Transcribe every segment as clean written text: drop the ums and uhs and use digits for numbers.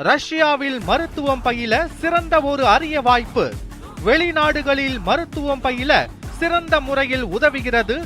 ரஷ்யாவில் மருத்துவம் பயில சிறந்த ஒரு அரிய வாய்ப்பு. வெளிநாடுகளில் மருத்துவம் பயில சிறந்த முறையில் உதவுகிறது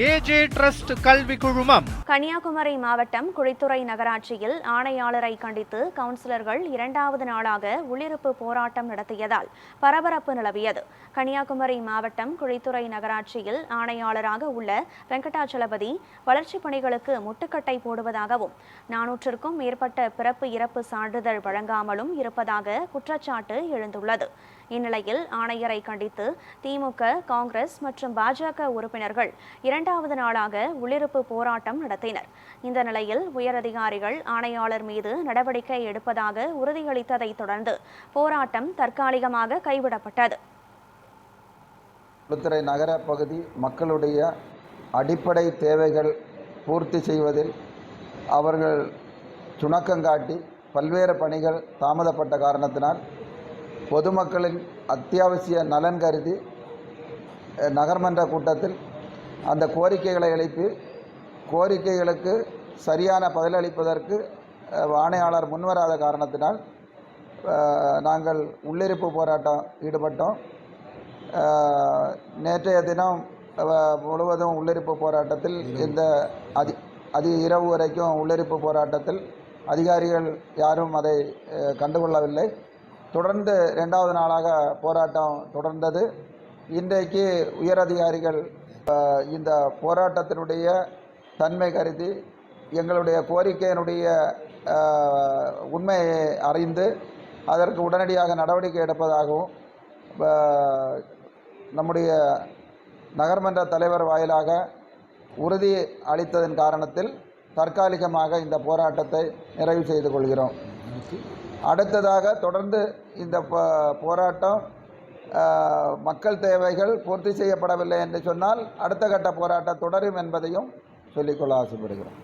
ஏஜே ட்ரஸ்ட் கல்வி குழுமம். கன்னியாகுமரி மாவட்டம் குழித்துறை நகராட்சியில் ஆணையாளரை கண்டித்து கவுன்சிலர்கள் 2வது நாளாக உள்ளிருப்பு போராட்டம் நடத்தியதால் பரபரப்பு நிலவியது. கன்னியாகுமரி மாவட்டம் குழித்துறை நகராட்சியில் ஆணையாளராக உள்ள வெங்கடாச்சலபதி வளர்ச்சிப் பணிகளுக்கு முட்டுக்கட்டை போடுவதாகவும் 400க்கும் மேற்பட்ட பிறப்பு இறப்பு சான்றிதழ் வழங்காமலும் இருப்பதாக குற்றச்சாட்டு எழுந்துள்ளது. இந்நிலையில் ஆணையரை கண்டித்து திமுக, காங்கிரஸ் மற்றும் பாஜக உறுப்பினர்கள் 2வது நாளாக உள்ளிருப்பு போராட்டம் நடத்தினர். இந்த நிலையில் உயரதிகாரிகள் ஆணையாளர் மீது நடவடிக்கை எடுப்பதாக உறுதியளித்ததை தொடர்ந்து போராட்டம் தற்காலிகமாக கைவிடப்பட்டது. குழித்துறை நகர பகுதி மக்களுடைய அடிப்படை தேவைகள் பூர்த்தி செய்வதில் அவர்கள் சுணக்கங்காட்டி பல்வேறு பணிகள் தாமதப்பட்ட காரணத்தினால் பொதுமக்களின் அத்தியாவசிய நலன் கருதி நகர்மன்ற கூட்டத்தில் அந்த கோரிக்கைகளை எழுப்பி கோரிக்கைகளுக்கு சரியான பதிலளிப்பதற்கு ஆணையாளர் முன்வராத காரணத்தினால் நாங்கள் உள்ளிருப்பு போராட்டம் ஈடுபட்டோம். நேற்றைய தினம் முழுவதும் உள்ளிருப்பு போராட்டத்தில் இந்த இரவு வரைக்கும் உள்ளிருப்பு போராட்டத்தில் அதிகாரிகள் யாரும் அதை கண்டுகொள்ளவில்லை. தொடர்ந்து 2வது நாளாக போராட்டம் தொடர்ந்தது. இன்றைக்கு உயரதிகாரிகள் இந்த போராட்டத்தினுடைய தன்மை கருதி எங்களுடைய கோரிக்கையினுடைய உண்மையை அறிந்து அதற்கு உடனடியாக நடவடிக்கை எடுப்பதாகவும் நம்முடைய நகர்மன்ற தலைவர் வாயிலாக உறுதி அளித்ததன் காரணத்தில் தற்காலிகமாக இந்த போராட்டத்தை நிறைவு செய்து கொள்கிறோம். அடுத்ததாக தொடர்ந்து இந்த போராட்டம் மக்கள் தேவைகள் பூர்த்தி செய்யப்படவில்லை என்று சொன்னால் அடுத்த கட்ட போராட்டம் தொடரும் என்பதையும் சொல்லிக்கொள்ள ஆசைப்படுகிறோம்.